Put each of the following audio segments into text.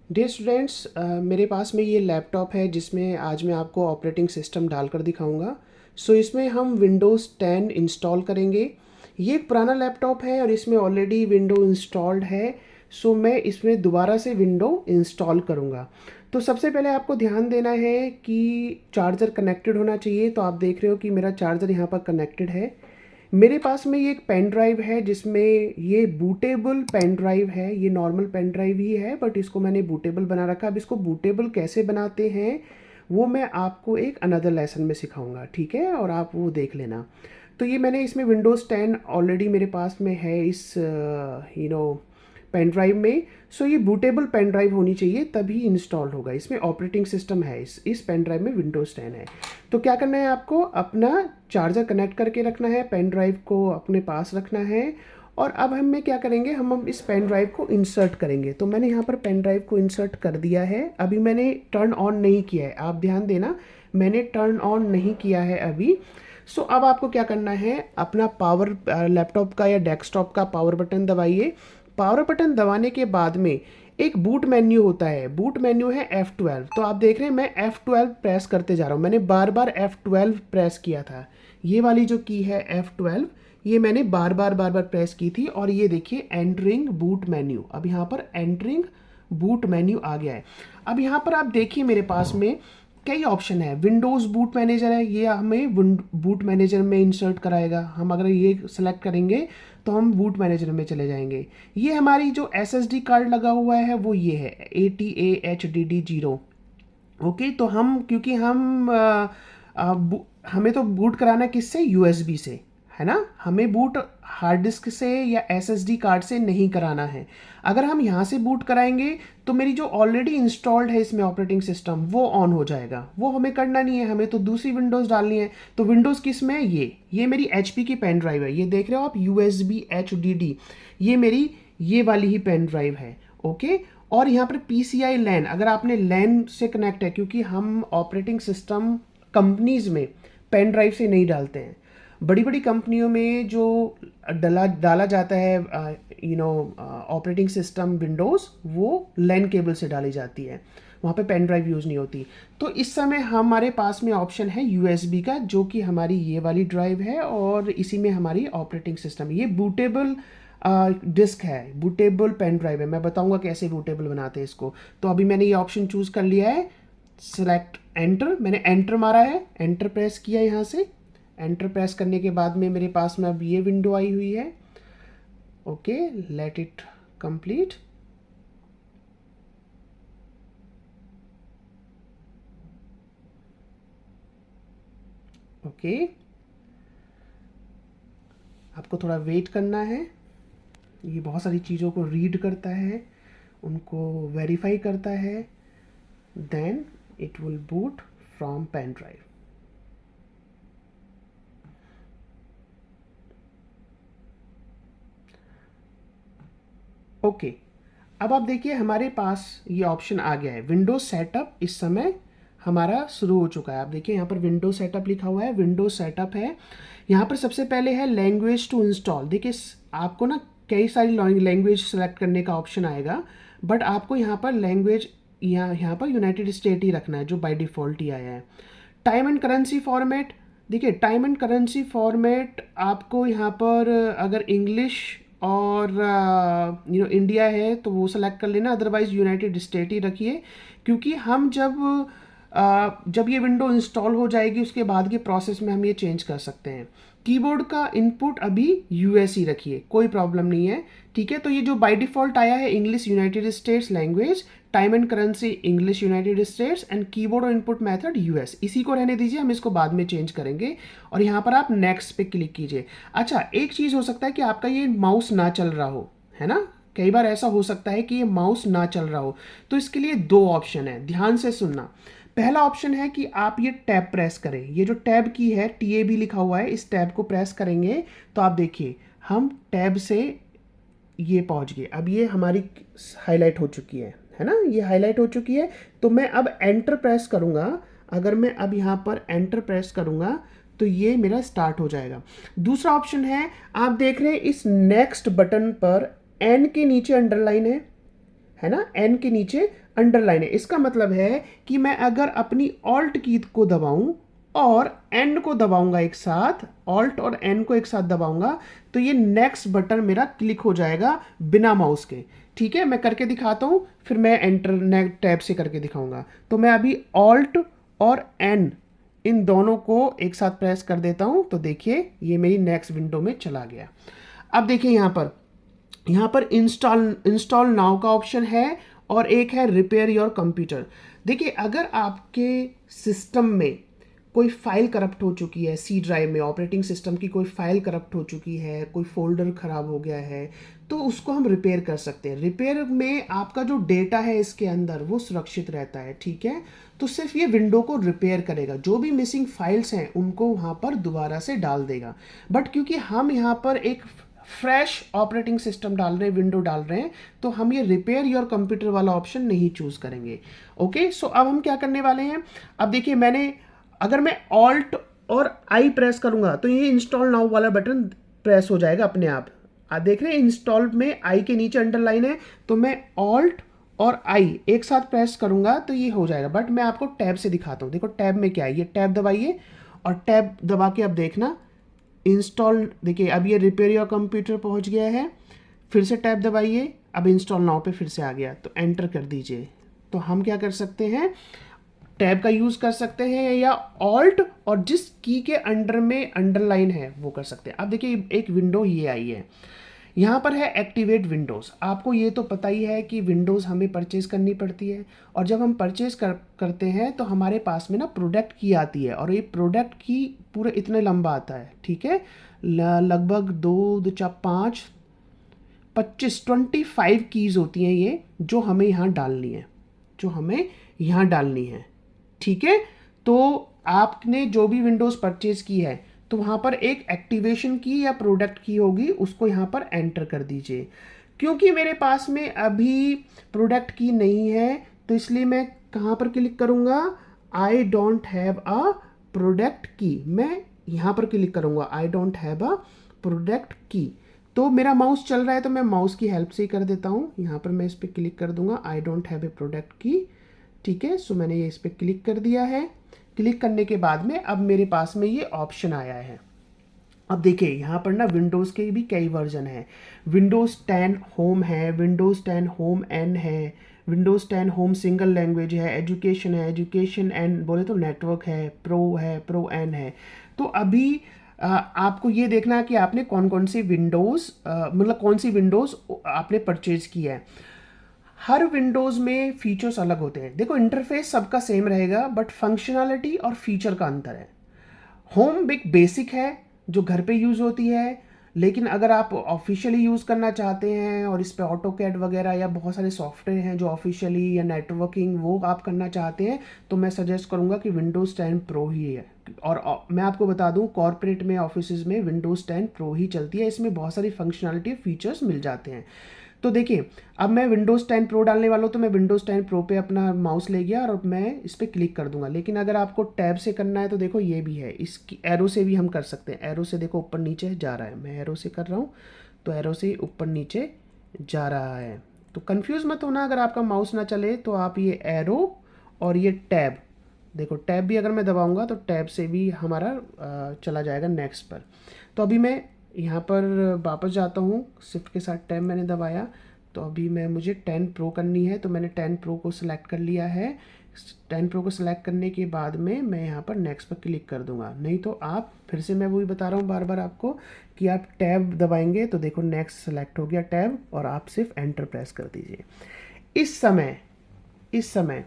Dear students, मेरे पास में ये लैपटॉप है जिसमें आज मैं आपको ऑपरेटिंग सिस्टम डालकर दिखाऊंगा। इसमें हम विंडोज़ 10 इंस्टॉल करेंगे। ये एक पुराना लैपटॉप है और इसमें ऑलरेडी विंडो इंस्टॉल्ड है। मैं इसमें दोबारा से विंडो इंस्टॉल करूँगा। तो सबसे पहले आपको ध्यान देना है कि चार्जर कनेक्टेड होना चाहिए। तो आप देख रहे हो कि मेरा चार्जर यहाँ पर कनेक्टेड है। मेरे पास में ये एक पेन ड्राइव है जिसमें ये बूटेबल पेन ड्राइव है। ये नॉर्मल पेन ड्राइव ही है बट इसको मैंने बूटेबल बना रखा। अब इसको बूटेबल कैसे बनाते हैं वो मैं आपको एक अनदर लेसन में सिखाऊंगा, ठीक है, और आप वो देख लेना। तो ये मैंने इसमें विंडोज़ 10 ऑलरेडी मेरे पास में है इस पेन ड्राइव में। ये बूटेबल पेन ड्राइव होनी चाहिए तभी इंस्टॉल होगा। इसमें ऑपरेटिंग सिस्टम है, इस पेन ड्राइव में विंडोज़ 10 है। तो क्या करना है, आपको अपना चार्जर कनेक्ट करके रखना है, पेन ड्राइव को अपने पास रखना है। और अब हमें क्या करेंगे, हम इस पेन ड्राइव को इंसर्ट करेंगे। तो मैंने यहाँ पर पेन ड्राइव को इंसर्ट कर दिया है। अभी मैंने टर्न ऑन नहीं किया है, आप ध्यान देना, मैंने टर्न ऑन नहीं किया है अभी। अब आपको क्या करना है, अपना पावर लैपटॉप का या डेस्कटॉप का पावर बटन दबाइए। पावर बटन दबाने के बाद में एक बूट मेन्यू होता है, बूट मेन्यू है F12। तो आप देख रहे हैं मैं F12 प्रेस करते जा रहा हूँ। मैंने बार बार F12 प्रेस किया था। ये वाली जो की है F12, ये मैंने बार बार प्रेस की थी। और ये देखिए एंटरिंग बूट मेन्यू, अब यहाँ पर एंटरिंग बूट मेन्यू आ गया है। अब यहाँ पर आप देखिए मेरे पास में कई ऑप्शन है। विंडोज़ बूट मैनेजर है, ये हमें बूट मैनेजर में इंसर्ट कराएगा। हम अगर ये सेलेक्ट करेंगे तो हम बूट मैनेजर में चले जाएंगे। ये हमारी जो SSD कार्ड लगा हुआ है वो ये है ATAHDD0। ओके, तो हम क्योंकि हमें तो बूट कराना है किससे, USB से, है ना। हमें बूट हार्ड डिस्क से या SSD कार्ड से नहीं कराना है। अगर हम यहाँ से बूट कराएंगे तो मेरी जो ऑलरेडी इंस्टॉल्ड है इसमें ऑपरेटिंग सिस्टम वो ऑन हो जाएगा। वो हमें करना नहीं है, हमें तो दूसरी विंडोज़ डालनी है। तो विंडोज़ किस में है, ये मेरी HP की पेन ड्राइव है। ये देख रहे हो आप USB HDD, ये मेरी ये वाली ही पेन ड्राइव है। ओके, और यहाँ पर PCI लैन, अगर आपने लैन से कनेक्ट है, क्योंकि हम ऑपरेटिंग सिस्टम कंपनीज में पेन ड्राइव से नहीं डालते हैं। बड़ी बड़ी कंपनियों में जो डाला जाता है ऑपरेटिंग सिस्टम विंडोज़, वो लैन केबल से डाली जाती है, वहाँ पे पेन ड्राइव यूज़ नहीं होती। तो इस समय हमारे पास में ऑप्शन है USB का, जो कि हमारी ये वाली ड्राइव है और इसी में हमारी ऑपरेटिंग सिस्टम। ये बूटेबल डिस्क है, बूटेबल पेन ड्राइव है। मैं बताऊंगा कैसे बूटेबल बनाते हैं इसको। तो अभी मैंने ये ऑप्शन चूज़ कर लिया है, सेलेक्ट एंटर। मैंने एंटर मारा है, एंटर प्रेस किया यहाँ से। एंटर प्रेस करने के बाद में मेरे पास में अब ये विंडो आई हुई है। Okay, let it complete. Okay, आपको थोड़ा वेट करना है। ये बहुत सारी चीज़ों को रीड करता है, उनको वेरीफाई करता है, then it will boot from pen drive. Okay, अब आप देखिए हमारे पास ये ऑप्शन आ गया है, विंडोज सेटअप इस समय हमारा शुरू हो चुका है। आप देखिए यहाँ पर विंडोज सेटअप लिखा हुआ है, विंडोज सेटअप है। यहाँ पर सबसे पहले है लैंग्वेज टू इंस्टॉल। देखिए आपको ना कई सारी लैंग्वेज सेलेक्ट करने का ऑप्शन आएगा, बट आपको यहाँ पर लैंग्वेज यहाँ पर यूनाइटेड स्टेट ही रखना है, जो बाय डिफ़ॉल्ट ही आया है। टाइम एंड करेंसी फॉर्मेट, देखिए टाइम एंड करेंसी फॉर्मेट आपको यहाँ पर अगर इंग्लिश और इंडिया है तो वो सेलेक्ट कर लेना, अदरवाइज यूनाइटेड स्टेट ही रखिए। क्योंकि हम जब ये विंडो इंस्टॉल हो जाएगी उसके बाद के प्रोसेस में हम ये चेंज कर सकते हैं। कीबोर्ड का इनपुट अभी US ही रखिए, कोई प्रॉब्लम नहीं है, ठीक है। तो ये जो बाय डिफ़ॉल्ट आया है, English United states language, time and currency English United states and keyboard और इनपुट मेथड US, इसी को रहने दीजिए, हम इसको बाद में चेंज करेंगे। और यहाँ पर आप नेक्स्ट पे क्लिक कीजिए। अच्छा, एक चीज़ हो सकता है कि आपका ये माउस ना चल रहा हो, है ना, कई बार ऐसा हो सकता है कि ये माउस ना चल रहा हो। तो इसके लिए दो ऑप्शन है, ध्यान से सुनना। पहला ऑप्शन है कि आप ये टैब प्रेस करें, ये जो टैब की है TAB लिखा हुआ है, इस टैब को प्रेस करेंगे तो आप देखिए हम टैब से ये पहुंच गए। अब ये हमारी हाईलाइट हो चुकी है ना, ये हाईलाइट हो चुकी है। तो मैं अब एंटर प्रेस करूंगा, अगर मैं अब यहाँ पर एंटर प्रेस करूंगा तो ये मेरा स्टार्ट हो जाएगा। दूसरा ऑप्शन है, आप देख रहे हैं इस नेक्स्ट बटन पर N के नीचे अंडरलाइन है, है ना, एन के नीचे अंडरलाइन है। इसका मतलब है कि मैं अगर अपनी ऑल्ट की को दबाऊं और एन को दबाऊंगा एक साथ, ऑल्ट और एन को एक साथ दबाऊंगा, तो ये नेक्स्ट बटन मेरा क्लिक हो जाएगा बिना माउस के। ठीक है, मैं करके दिखाता हूं, फिर मैं एंटर टैब से करके दिखाऊंगा। तो मैं अभी ऑल्ट और एन इन दोनों को एक साथ प्रेस कर देता हूं, तो देखिए ये मेरी नेक्स्ट विंडो में चला गया। अब देखिए यहाँ पर इंस्टॉल नाउ का ऑप्शन है और एक है रिपेयर योर कंप्यूटर। देखिए अगर आपके सिस्टम में कोई फाइल करप्ट हो चुकी है, सी ड्राइव में ऑपरेटिंग सिस्टम की कोई फाइल करप्ट हो चुकी है, कोई फोल्डर खराब हो गया है, तो उसको हम रिपेयर कर सकते हैं। रिपेयर में आपका जो डेटा है इसके अंदर वो सुरक्षित रहता है। ठीक है, तो सिर्फ ये विंडो को रिपेयर करेगा, जो भी मिसिंग फाइल्स हैं उनको वहाँ पर दोबारा से डाल देगा। बट क्योंकि हम यहाँ पर एक फ्रेश ऑपरेटिंग सिस्टम डाल रहे हैं, विंडो डाल रहे हैं, तो हम ये रिपेयर योर कंप्यूटर वाला ऑप्शन नहीं चूज करेंगे। ओके, सो अब हम क्या करने वाले हैं, अब देखिए अगर मैं ऑल्ट और आई प्रेस करूंगा तो ये इंस्टॉल नाउ वाला बटन प्रेस हो जाएगा अपने आप। देख रहे हैं इंस्टॉल में आई के नीचे अंडरलाइन है, तो मैं ऑल्ट और आई एक साथ प्रेस करूंगा तो ये हो जाएगा। बट मैं आपको टैब से दिखाता हूँ। देखो टैब में क्या है, ये टैब दबाइए और टैब दबा के अब देखना इंस्टॉल, देखिए अब ये रिपेयर योर कंप्यूटर पहुंच गया है। फिर से टैब दबाइए, अब इंस्टॉल नाउ पे फिर से आ गया, तो एंटर कर दीजिए। तो हम क्या कर सकते हैं, टैब का यूज कर सकते हैं या ऑल्ट और जिस की के अंडर में अंडरलाइन है वो कर सकते हैं। अब देखिए एक विंडो ये आई है, यहाँ पर है एक्टिवेट विंडोज़। आपको ये तो पता ही है कि विंडोज़ हमें परचेज करनी पड़ती है, और जब हम परचेज करते हैं तो हमारे पास में ना प्रोडक्ट की आती है, और ये प्रोडक्ट की पूरे इतने लंबा आता है। ठीक है, लगभग 2, 4, 5, 25 कीज़ होती हैं ये, जो हमें यहाँ डालनी है, जो हमें यहाँ डालनी है। ठीक है, तो आपने जो भी विंडोज़ परचेज की है तो वहाँ पर एक एक्टिवेशन की या प्रोडक्ट की होगी, उसको यहाँ पर एंटर कर दीजिए। क्योंकि मेरे पास में अभी प्रोडक्ट की नहीं है तो इसलिए मैं कहाँ पर क्लिक करूँगा, I don't have a product की, मैं यहाँ पर क्लिक करूँगा I don't have a product की। तो मेरा माउस चल रहा है तो मैं माउस की हेल्प से ही कर देता हूँ। यहाँ पर मैं इस पर क्लिक कर दूंगा I don't have a product की। ठीक है, सो मैंने ये इस पर क्लिक कर दिया है। क्लिक करने के बाद में अब मेरे पास में ये ऑप्शन आया है। अब देखिए यहाँ पर ना विंडोज़ के भी कई वर्जन हैं। विंडोज़ 10 होम है, विंडोज़ 10 होम एन है, विंडोज़ 10 होम सिंगल लैंग्वेज है, एजुकेशन एन बोले तो नेटवर्क है, प्रो एन है। तो अभी आपको ये देखना है कि आपने कौन कौन सी विंडोज़ मतलब कौन सी विंडोज़ आपने परचेज की है। हर विंडोज़ में फीचर्स अलग होते हैं। देखो इंटरफेस सबका सेम रहेगा बट फंक्शनैलिटी और फीचर का अंतर है। होम एक बेसिक है जो घर पे यूज़ होती है, लेकिन अगर आप ऑफिशियली यूज़ करना चाहते हैं और इस पे ऑटो कैड वगैरह या बहुत सारे सॉफ्टवेयर हैं जो ऑफिशियली या नेटवर्किंग वो आप करना चाहते हैं, तो मैं सजेस्ट करूँगा कि विंडोज़ 10 प्रो ही है। और मैं आपको बता दूं कॉर्पोरेट में ऑफिस में विंडोज़ 10 प्रो ही चलती है, इसमें बहुत सारी फंक्शनैलिटी फीचर्स मिल जाते हैं। तो देखिए अब मैं विंडोज़ 10 प्रो डालने वाला हूँ, तो मैं विंडोज़ 10 प्रो पे अपना माउस ले गया और मैं इस पर क्लिक कर दूंगा। लेकिन अगर आपको टैब से करना है तो देखो ये भी है, इसकी एरो से भी हम कर सकते हैं। एरो से देखो ऊपर नीचे जा रहा है, मैं एरो से कर रहा हूँ तो एरो से ऊपर नीचे जा रहा है। तो कंफ्यूज मत होना, अगर आपका माउस ना चले तो आप ये एरो और ये टैब, देखो टैब भी अगर मैं दबाऊंगा तो टैब से भी हमारा चला जाएगा नेक्स्ट पर। तो अभी मैं यहाँ पर वापस जाता हूँ, शिफ्ट के साथ टैब मैंने दबाया, तो अभी मुझे 10 प्रो करनी है, तो मैंने 10 प्रो को सिलेक्ट कर लिया है। 10 प्रो को सिलेक्ट करने के बाद में मैं यहाँ पर नेक्स्ट पर क्लिक कर दूंगा। नहीं तो आप फिर से, मैं वही बता रहा हूँ बार बार आपको कि आप टैब दबाएंगे तो देखो नेक्स्ट सेलेक्ट हो गया टैब, और आप सिर्फ एंटर प्रेस कर दीजिए। इस समय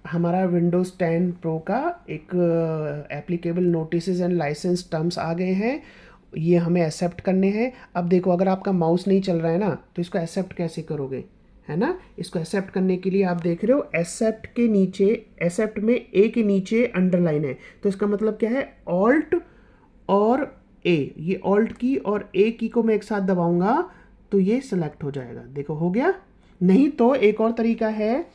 हमारा विंडोज़ 10 प्रो का एक applicable notices and licence terms आ गए हैं, ये हमें एक्सेप्ट करने हैं। अब देखो अगर आपका माउस नहीं चल रहा है ना तो इसको एक्सेप्ट कैसे करोगे, है ना। इसको एक्सेप्ट करने के लिए आप देख रहे हो एक्सेप्ट के नीचे, एक्सेप्ट में ए के नीचे अंडरलाइन है, तो इसका मतलब क्या है, ऑल्ट और ए, ये ऑल्ट की और ए की को मैं एक साथ दबाऊंगा तो ये सिलेक्ट हो जाएगा। देखो हो गया। नहीं तो एक और तरीका है,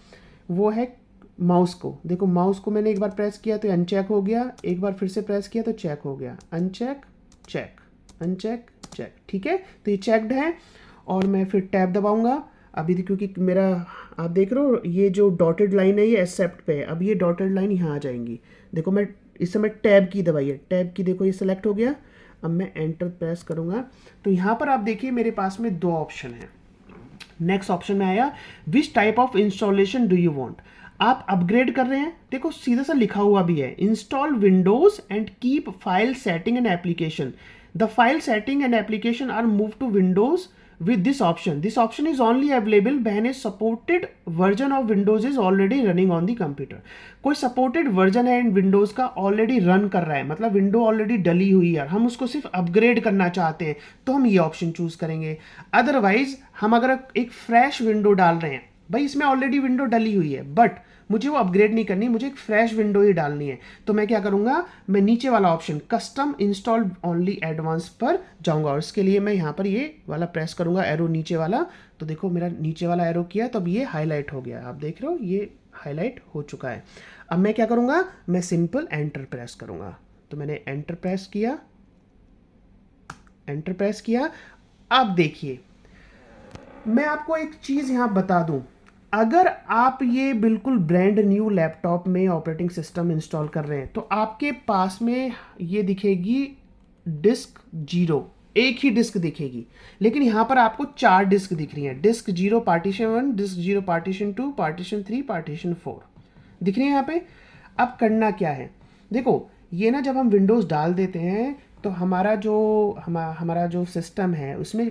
वो है माउस को, देखो माउस को मैंने एक बार प्रेस किया तो अनचेक हो गया, एक बार फिर से प्रेस किया तो चेक हो गया, अनचेक चेक, अनचेक चेक। ठीक है, तो ये चेक्ड है। और मैं फिर टैब दबाऊंगा, अभी क्योंकि मेरा, आप देख रहे हो ये जो डॉटेड लाइन है ये एक्सेप्ट पे है, अब ये डॉटेड लाइन यहाँ आ जाएंगी। देखो मैं इस समय टैब की दबाई है, टैब की, देखो ये सेलेक्ट हो गया। अब मैं एंटर प्रेस करूँगा तो यहाँ पर आप देखिए मेरे पास में दो ऑप्शन है। नेक्स्ट ऑप्शन में आया which type of installation do you want. आप अपग्रेड कर रहे हैं, देखो सीधा सा लिखा हुआ भी है, install Windows and keep file setting and application. The file setting and application are move to Windows with this option. This option is only available when a supported version of Windows is already running on the computer. कोई supported version है Windows का already run कर रहा है, मतलब window already डली हुई है, हम उसको सिर्फ अपग्रेड करना चाहते हैं तो हम ये ऑप्शन चूज करेंगे। अदरवाइज हम अगर एक फ्रेश विंडो डाल रहे हैं, भाई इसमें ऑलरेडी विंडो डली हुई है बट मुझे वो अपग्रेड नहीं करनी, मुझे एक फ्रेश विंडो ही डालनी है, तो मैं क्या करूंगा, मैं नीचे वाला option custom install only advance पर जाऊंगा और इसके लिए मैं यहाँ पर ये वाला प्रेस करूंगा, एरो नीचे वाला। तो देखो मेरा नीचे वाला एरो किया तो अब ये हाईलाइट हो गया, आप देख रहे हो ये हाईलाइट हो चुका है। अब मैं क्या करूंगा, मैं सिंपल एंटर प्रेस करूंगा। तो मैंने एंटर प्रेस किया, एंटर प्रेस किया। अब देखिए मैं आपको एक चीज़ यहाँ बता दूं, अगर आप ये बिल्कुल ब्रांड न्यू लैपटॉप में ऑपरेटिंग सिस्टम इंस्टॉल कर रहे हैं तो आपके पास में ये दिखेगी डिस्क 0, एक ही डिस्क दिखेगी, लेकिन यहाँ पर आपको 4 डिस्क दिख रही हैं, disk 0 partition 1, disk 0 partition 2, partition 3, partition 4 दिख रही है यहाँ पे। अब करना क्या है, देखो ये ना जब हम विंडोज़ डाल देते हैं तो हमारा जो सिस्टम है उसमें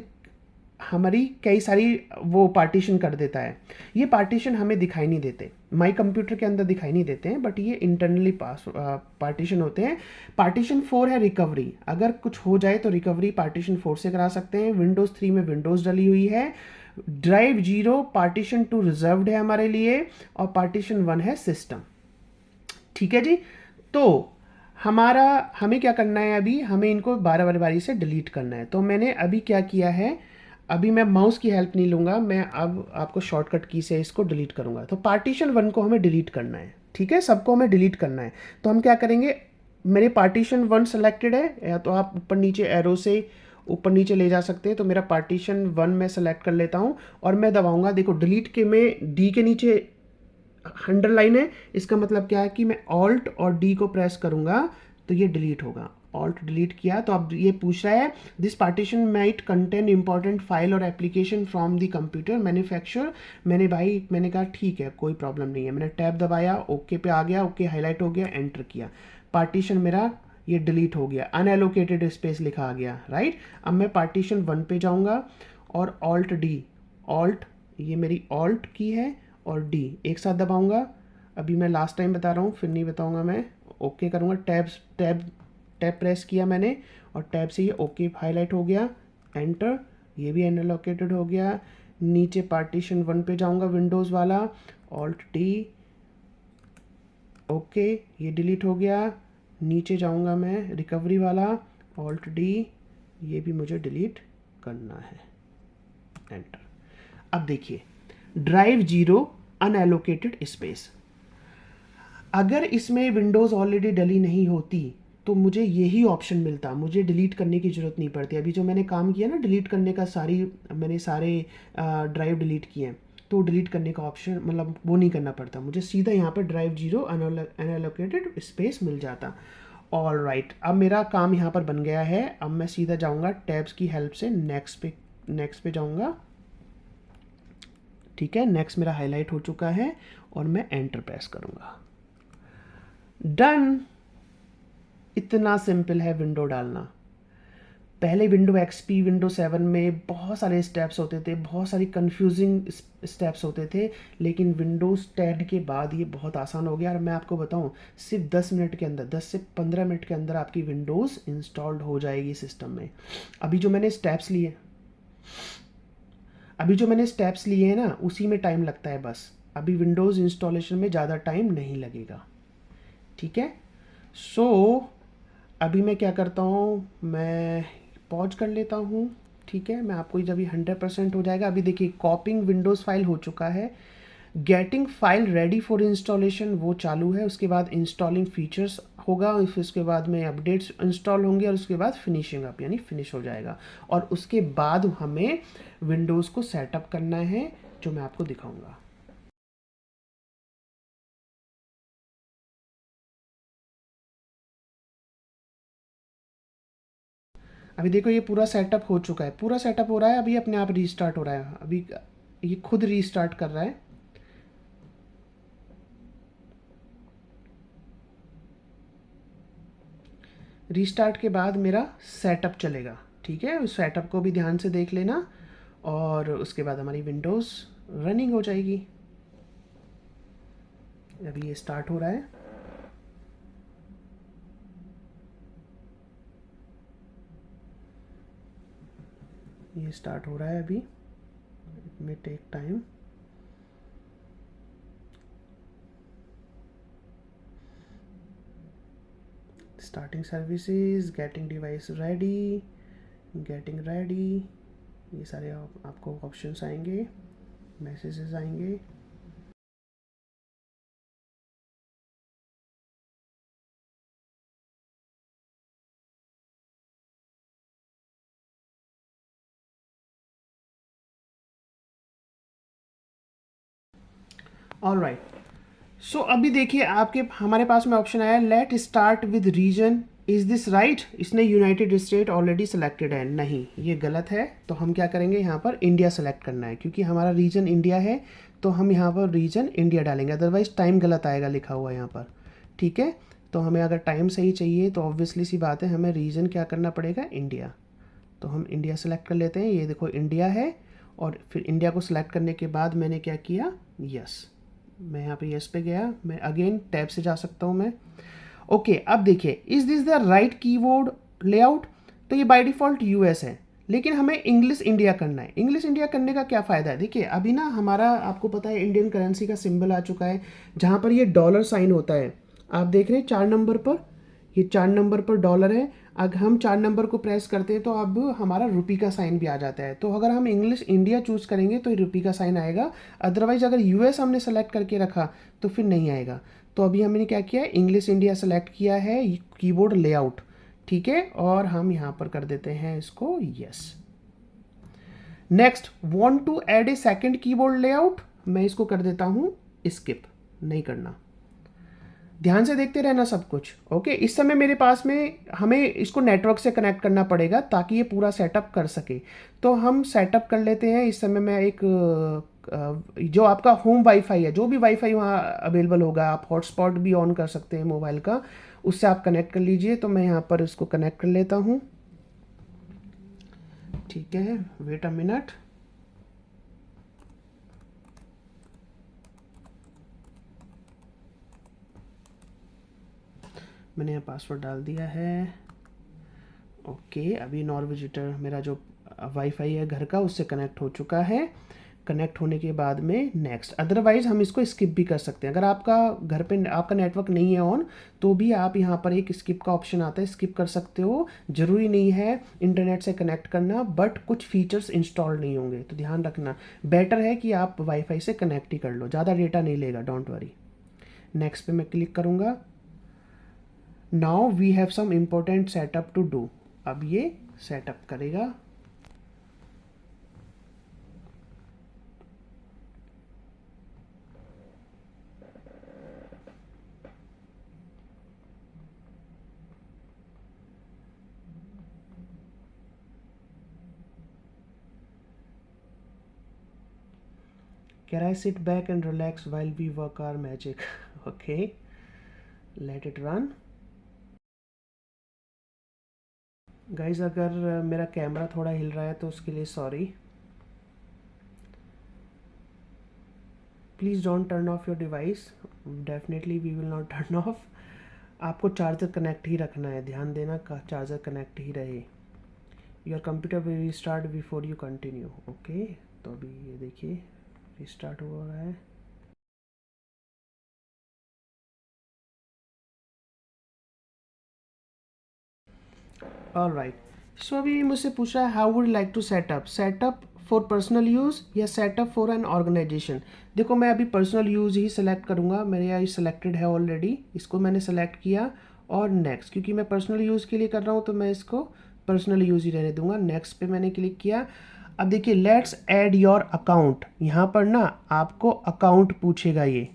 हमारी कई सारी वो पार्टीशन कर देता है। ये पार्टीशन हमें दिखाई नहीं देते, माई कंप्यूटर के अंदर दिखाई नहीं देते हैं, बट ये इंटरनली पार्टीशन होते हैं। पार्टीशन 4 है रिकवरी, अगर कुछ हो जाए तो रिकवरी पार्टीशन 4 से करा सकते हैं। विंडोज़ 3 में विंडोज़ डली हुई है। ड्राइव 0 पार्टीशन 2 रिजर्व्ड है हमारे लिए और पार्टीशन 1 है सिस्टम। ठीक है जी, तो हमें क्या करना है, अभी हमें इनको बारी से डिलीट करना है। तो मैंने अभी क्या किया है, अभी मैं माउस की हेल्प नहीं लूँगा, मैं अब आपको शॉर्टकट की से इसको डिलीट करूँगा। तो पार्टीशन 1 को हमें डिलीट करना है, ठीक है, सबको हमें डिलीट करना है। तो हम क्या करेंगे, मेरे पार्टीशन 1 सेलेक्टेड है, या तो आप ऊपर नीचे एरो से ऊपर नीचे ले जा सकते हैं। तो मेरा पार्टीशन 1 मैं सेलेक्ट कर लेता हूँ और मैं दबाऊँगा, देखो डिलीट के में डी के नीचे अंडरलाइन है, इसका मतलब क्या है कि मैं ऑल्ट और डी को प्रेस करूँगा तो ये डिलीट होगा। ऑल्ट डिलीट किया तो अब ये पूछ रहा है this partition might contain important file और application from the computer manufacturer. मैंने कहा ठीक है कोई प्रॉब्लम नहीं है, मैंने टैब दबाया, ओके पे आ गया, ओके हाईलाइट हो गया, एंटर किया, पार्टीशन मेरा ये डिलीट हो गया, अनएलोकेटेड स्पेस लिखा आ गया, राइट। अब मैं पार्टीशन 1 पे जाऊँगा और ऑल्ट डी, ऑल्ट ये मेरी ऑल्ट की है और डी एक साथ दबाऊँगा। अभी मैं लास्ट टाइम बता रहा हूँ, फिर नहीं बताऊँगा मैं, ओके करूँगा, टैब प्रेस किया मैंने और टैब से ये ओके हाईलाइट हो गया, एंटर, ये भी अनएलोकेटेड हो गया। नीचे पार्टीशन 1 पे जाऊंगा विंडोज़ वाला, ऑल्ट डी, ओके ये डिलीट हो गया। नीचे जाऊंगा मैं रिकवरी वाला, ऑल्ट डी, ये भी मुझे डिलीट करना है, एंटर। अब देखिए ड्राइव 0 अनएलोकेटेड स्पेस, अगर इसमें विंडोज़ ऑलरेडी डली नहीं होती तो मुझे यही ऑप्शन मिलता, मुझे डिलीट करने की ज़रूरत नहीं पड़ती। अभी जो मैंने काम किया ना डिलीट करने का, मैंने सारे ड्राइव डिलीट किए हैं, तो डिलीट करने का ऑप्शन मतलब वो नहीं करना पड़ता, मुझे सीधा यहाँ पर ड्राइव 0 अनएलोकेटेड स्पेस मिल जाता। ऑल राइट, अब मेरा काम यहाँ पर बन गया है। अब मैं सीधा जाऊँगा टैब्स की हेल्प से नेक्स्ट पे जाऊँगा, ठीक है, नेक्स्ट मेरा हाईलाइट हो चुका है और मैं एंटर प्रेस करूँगा, डन। इतना सिंपल है विंडो डालना। पहले विंडो एक्सपी, विंडो 7 में बहुत सारे स्टेप्स होते थे, बहुत सारी कंफ्यूजिंग स्टेप्स होते थे, लेकिन विंडोज़ 10 के बाद ये बहुत आसान हो गया। और मैं आपको बताऊं सिर्फ 10 मिनट के अंदर, 10 से 15 मिनट के अंदर आपकी विंडोज़ इंस्टॉल्ड हो जाएगी सिस्टम में। अभी जो मैंने स्टेप्स लिए हैं ना, उसी में टाइम लगता है बस। अभी विंडोज़ इंस्टॉलेशन में ज़्यादा टाइम नहीं लगेगा, ठीक है। सो अभी मैं क्या करता हूँ, मैं पॉज कर लेता हूँ, ठीक है। मैं आपको जब ये 100% हो जाएगा, अभी देखिए कॉपिंग विंडोज़ फाइल हो चुका है, getting file ready for installation वो चालू है, उसके बाद इंस्टॉलिंग फीचर्स होगा, उसके बाद में अपडेट्स इंस्टॉल होंगे और उसके बाद फिनिशिंग यानी फिनिश हो जाएगा। और उसके बाद हमें विंडोज़ को सेटअप करना है जो मैं आपको दिखाऊंगा। अभी देखो ये पूरा सेटअप हो चुका है, पूरा सेटअप हो रहा है, अभी अपने आप रीस्टार्ट हो रहा है, अभी ये खुद रीस्टार्ट कर रहा है। रीस्टार्ट के बाद मेरा सेटअप चलेगा, ठीक है, उस सेटअप को भी ध्यान से देख लेना और उसके बाद हमारी विंडोज़ रनिंग हो जाएगी। अभी ये स्टार्ट हो रहा है। ये स्टार्ट हो रहा है अभी, it may take time. Starting services, getting device ready, getting ready, ये सारे आपको ऑप्शंस आएंगे, मैसेजेस आएंगे। ऑल राइट, सो अभी देखिए आपके हमारे पास में ऑप्शन आया let start with region, is this right. इसने यूनाइटेड स्टेट ऑलरेडी सेलेक्टेड है, नहीं ये गलत है। तो हम क्या करेंगे, यहाँ पर इंडिया सेलेक्ट करना है, क्योंकि हमारा रीजन इंडिया है, तो हम यहाँ पर रीजन इंडिया डालेंगे, अदरवाइज टाइम गलत आएगा लिखा हुआ यहाँ पर, ठीक है। तो हमें अगर टाइम सही चाहिए तो ऑब्वियसली सी बात है, हमें रीजन क्या करना पड़ेगा, इंडिया। तो हम इंडिया सेलेक्ट कर लेते हैं, ये देखो इंडिया है, और फिर इंडिया को सिलेक्ट करने के बाद मैंने क्या किया, यस, मैं यहाँ पे यस पे गया, मैं अगेन टैब से जा सकता हूँ मैं। ओके, अब देखिए is this the right keyboard layout. तो ये बाय डिफ़ॉल्ट यूएस है, लेकिन हमें इंग्लिश इंडिया करना है। इंग्लिश इंडिया करने का क्या फ़ायदा है, देखिए अभी ना हमारा आपको पता है इंडियन करेंसी का सिंबल आ चुका है, जहाँ पर ये डॉलर साइन होता है, आप देख रहे हैं 4 नंबर पर, ये 4 नंबर पर डॉलर है। अगर हम 4 नंबर को प्रेस करते हैं तो अब हमारा रुपी का साइन भी आ जाता है। तो अगर हम इंग्लिश इंडिया चूज़ करेंगे तो रुपी का साइन आएगा, अदरवाइज अगर यूएस हमने सेलेक्ट करके रखा तो फिर नहीं आएगा। तो अभी हमने क्या किया, इंग्लिश इंडिया सेलेक्ट किया है, कीबोर्ड लेआउट, ठीक है, और हम यहाँ पर कर देते हैं इसको yes. Next, want to add a second keyboard layout, मैं इसको कर देता हूँ स्किप, नहीं करना, ध्यान से देखते रहना सब कुछ। ओके, इस समय मेरे पास में हमें इसको नेटवर्क से कनेक्ट करना पड़ेगा ताकि ये पूरा सेटअप कर सके। तो हम सेटअप कर लेते हैं। इस समय मैं एक जो आपका होम वाईफाई है, जो भी वाईफाई वहाँ अवेलेबल होगा, आप हॉटस्पॉट भी ऑन कर सकते हैं मोबाइल का, उससे आप कनेक्ट कर लीजिए। तो मैं यहाँ पर इसको कनेक्ट कर लेता हूँ, ठीक है, वेट अ मिनट। मैंने यहाँ पासवर्ड डाल दिया है। ओके, अभी नॉर विजिटर मेरा जो वाईफाई है घर का, उससे कनेक्ट हो चुका है। कनेक्ट होने के बाद में नेक्स्ट, अदरवाइज़ हम इसको स्किप भी कर सकते हैं। अगर आपका घर पे आपका नेटवर्क नहीं है ऑन, तो भी आप यहाँ पर एक स्किप का ऑप्शन आता है, स्किप कर सकते हो। ज़रूरी नहीं है इंटरनेट से कनेक्ट करना, बट कुछ फीचर्स इंस्टॉल नहीं होंगे, तो ध्यान रखना। बेटर है कि आप वाईफाई से कनेक्ट ही कर लो, ज़्यादा डेटा नहीं लेगा, डोंट वरी। नेक्स्ट पे मैं क्लिक करूँगा। Now we have some important setup to do, अब ये सेटअप करेगा। Can I sit back and relax while we work our magic? Okay, let it run. Guys अगर मेरा कैमरा थोड़ा हिल रहा है तो उसके लिए sorry. Please don't turn off your device, definitely we will not turn off. आपको चार्जर कनेक्ट ही रखना है, ध्यान देना का चार्जर कनेक्ट ही रहे। Your computer will restart before you continue. Okay, तो अभी ये देखिए रिस्टार्ट हो रहा है। ऑल राइट, सो अभी मुझसे पूछ रहा है how would like to setup for personal use या सेटअप फॉर एन ऑर्गेनाइजेशन। देखो मैं अभी पर्सनल यूज़ ही सेलेक्ट करूँगा, मेरे यहाँ सिलेक्टेड है ऑलरेडी, इसको मैंने सेलेक्ट किया और नेक्स्ट, क्योंकि मैं पर्सनल यूज़ के लिए कर रहा हूँ तो मैं इसको पर्सनल यूज़ ही रहने दूंगा। नेक्स्ट पे मैंने क्लिक किया। अब देखिए लेट्स ऐड योर अकाउंट, यहाँ पर ना आपको अकाउंट पूछेगा ये,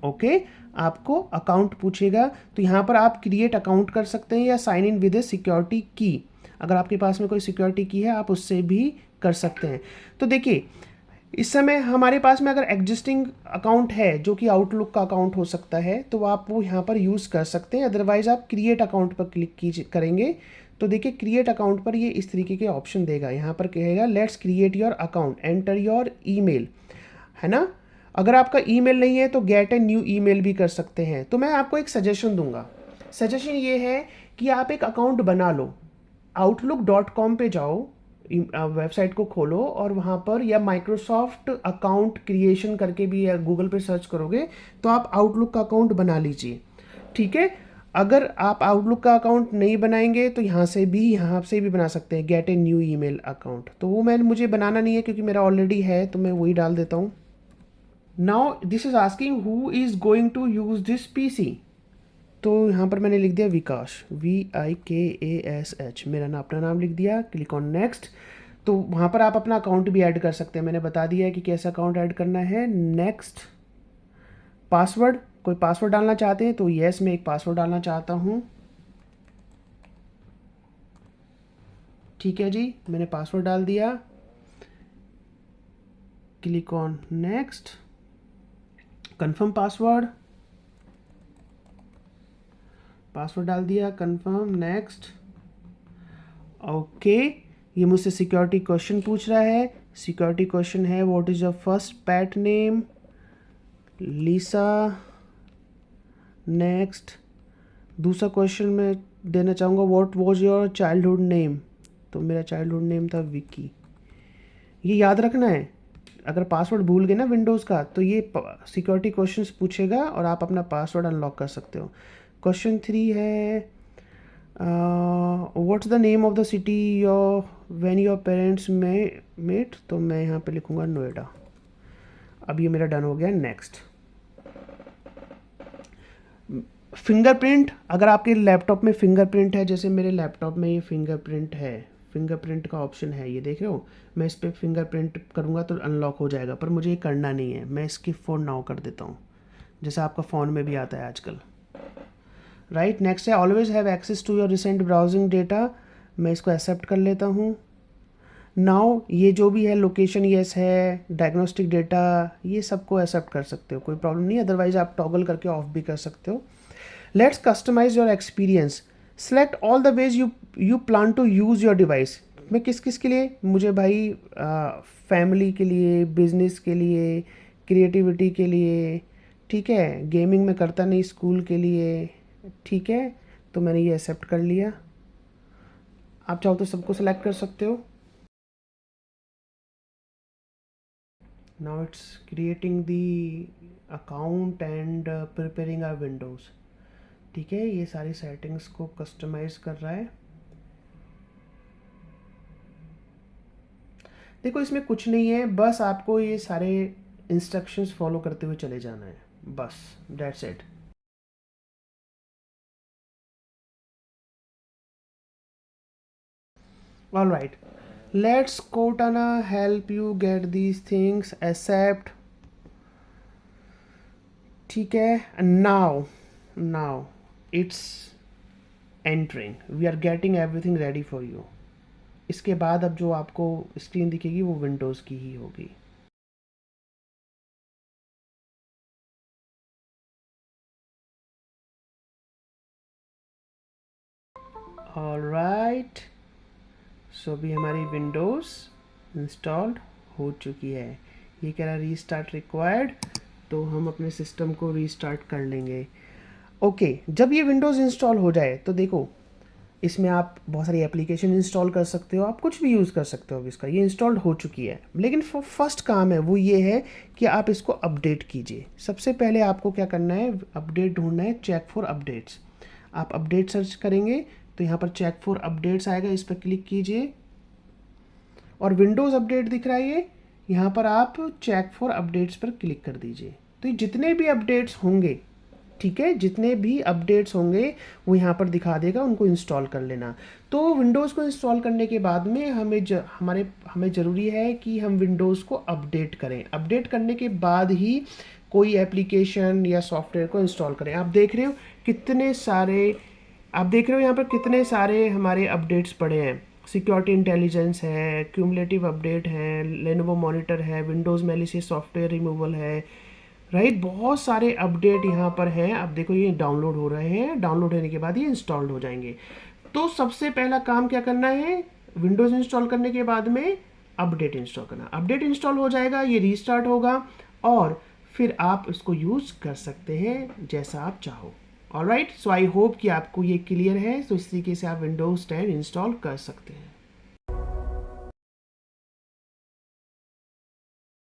ओके आपको अकाउंट पूछेगा। तो यहाँ पर आप क्रिएट अकाउंट कर सकते हैं या sign in with a security key, अगर आपके पास में कोई सिक्योरिटी की है आप उससे भी कर सकते हैं। तो देखिए इस समय हमारे पास में अगर एग्जिस्टिंग अकाउंट है जो कि आउटलुक का अकाउंट हो सकता है तो आप वो यहाँ पर यूज़ कर सकते हैं, अदरवाइज़ आप क्रिएट अकाउंट पर क्लिक कीजिए करेंगे तो देखिए क्रिएट अकाउंट पर ये इस तरीके के ऑप्शन देगा। यहाँ पर कहेगा let's create your account, enter your email, है ना। अगर आपका ईमेल नहीं है तो गेट ए न्यू ईमेल भी कर सकते हैं। तो मैं आपको एक सजेशन दूंगा, सजेशन ये है कि आप एक अकाउंट बना लो, outlook.com पे जाओ, वेबसाइट को खोलो और वहाँ पर या माइक्रोसॉफ्ट अकाउंट क्रिएशन करके भी या गूगल पे सर्च करोगे तो आप आउटलुक का अकाउंट बना लीजिए, ठीक है। अगर आप आउटलुक का अकाउंट नहीं बनाएंगे तो यहाँ से भी बना सकते हैं, gate a new email account. तो वो मुझे बनाना नहीं है क्योंकि मेरा ऑलरेडी है, तो मैं वही डाल देता हूँ। Now this is asking who is going to use this PC, तो यहाँ पर मैंने लिख दिया विकास, VIKASH, मेरा अपना नाम लिख दिया, क्लिक ऑन नेक्स्ट। तो वहाँ पर आप अपना अकाउंट भी ऐड कर सकते हैं, मैंने बता दिया है कि कैसा अकाउंट ऐड करना है। नेक्स्ट, पासवर्ड, कोई पासवर्ड डालना चाहते हैं तो यस मैं एक पासवर्ड डालना चाहता हूँ, ठीक है जी मैंने पासवर्ड डाल दिया, click on next, confirm password, password डाल दिया, कंफर्म नेक्स्ट, ओके। ये मुझसे सिक्योरिटी क्वेश्चन पूछ रहा है, सिक्योरिटी क्वेश्चन है what is your first pet name, Lisa, next. दूसरा क्वेश्चन मैं देना चाहूँगा what was your childhood name, तो मेरा चाइल्डहुड नेम था विकी। ये याद रखना है, अगर पासवर्ड भूल गए ना विंडोज़ का तो ये सिक्योरिटी क्वेश्चंस पूछेगा और आप अपना पासवर्ड अनलॉक कर सकते हो। क्वेश्चन 3 है what's the name of the city your when your parents met, तो मैं यहाँ पे लिखूँगा नोएडा। अब ये मेरा डन हो गया, नेक्स्ट। फिंगरप्रिंट, अगर आपके लैपटॉप में फिंगरप्रिंट है, जैसे मेरे लैपटॉप में ये फिंगरप्रिंट है, फिंगरप्रिंट का ऑप्शन है, ये देख रहे हो, मैं इस पर फिंगरप्रिंट करूँगा तो अनलॉक हो जाएगा, पर मुझे ये करना नहीं है, मैं इसकी फ़ोन नाउ कर देता हूँ, जैसे आपका फ़ोन में भी आता है आजकल, राइट। नेक्स्ट है always have access to your recent browsing data, मैं इसको एक्सेप्ट कर लेता हूँ। नाउ ये जो भी है लोकेशन येस है, डायग्नोस्टिक डेटा, ये सबको एक्सेप्ट कर सकते हो, कोई प्रॉब्लम नहीं, अदरवाइज आप टॉगल करके ऑफ भी कर सकते हो। Let's customize your experience, select all the ways you plan to use your device. मैं किस किस के लिए, मुझे भाई फैमिली के लिए, बिजनेस के लिए, क्रिएटिविटी के लिए, ठीक है, गेमिंग में करता नहीं, स्कूल के लिए, ठीक है, तो मैंने ये एक्सेप्ट कर लिया। आप चाहो तो सबको सेलेक्ट कर सकते हो। Now it's creating the account and preparing our windows, ठीक है, ये सारी सेटिंग्स को कस्टमाइज कर रहा है। देखो इसमें कुछ नहीं है, बस आपको ये सारे इंस्ट्रक्शंस फॉलो करते हुए चले जाना है, बस that's it. All right, let's Cortana help you get these things, accept, ठीक है। Now it's entering, we are getting everything ready for you. इसके बाद अब जो आपको स्क्रीन दिखेगी वो विंडोज़ की ही होगी। ऑलराइट, सो अभी हमारी विंडोज़ इंस्टॉल्ड हो चुकी है। ये कह रहा है रीस्टार्ट रिक्वायर्ड, तो हम अपने सिस्टम को रीस्टार्ट कर लेंगे। ओके, जब ये विंडोज़ इंस्टॉल हो जाए तो देखो इसमें आप बहुत सारी एप्लीकेशन इंस्टॉल कर सकते हो, आप कुछ भी यूज़ कर सकते हो। अब इसका ये इंस्टॉल्ड हो चुकी है, लेकिन फर्स्ट काम है वो ये है कि आप इसको अपडेट कीजिए। सबसे पहले आपको क्या करना है, अपडेट ढूंढना है, चेक फॉर अपडेट्स। आप अपडेट सर्च करेंगे तो यहाँ पर चेक फॉर अपडेट्स आएगा, इस पर क्लिक कीजिए और विंडोज़ अपडेट दिख रहा है ये, यहाँ पर आप चेक फॉर अपडेट्स पर क्लिक कर दीजिए। तो ये जितने भी अपडेट्स होंगे, ठीक है, जितने भी अपडेट्स होंगे वो यहाँ पर दिखा देगा, उनको इंस्टॉल कर लेना। तो विंडोज़ को इंस्टॉल करने के बाद में हमें ज़रूरी है कि हम विंडोज़ को अपडेट करें। अपडेट करने के बाद ही कोई एप्लीकेशन या सॉफ्टवेयर को इंस्टॉल करें। आप देख रहे हो यहाँ पर कितने सारे हमारे अपडेट्स पड़े हैं। सिक्योरिटी इंटेलिजेंस है, क्यूमुलेटिव अपडेट है, लेनोवो मॉनिटर है, विंडोज़ मैलिशियस सॉफ्टवेयर रिमूवल है, राइट। बहुत सारे अपडेट यहाँ पर हैं। अब देखो ये डाउनलोड हो रहे हैं, डाउनलोड होने के बाद ये इंस्टॉल्ड हो जाएंगे। तो सबसे पहला काम क्या करना है, विंडोज़ इंस्टॉल करने के बाद में अपडेट इंस्टॉल करना। अपडेट इंस्टॉल हो जाएगा, ये रीस्टार्ट होगा और फिर आप इसको यूज़ कर सकते हैं जैसा आप चाहो। ऑलराइट, सो आई होप कि आपको ये क्लियर है। तो इस तरीके से आप विंडोज़ 10 इंस्टॉल कर सकते हैं।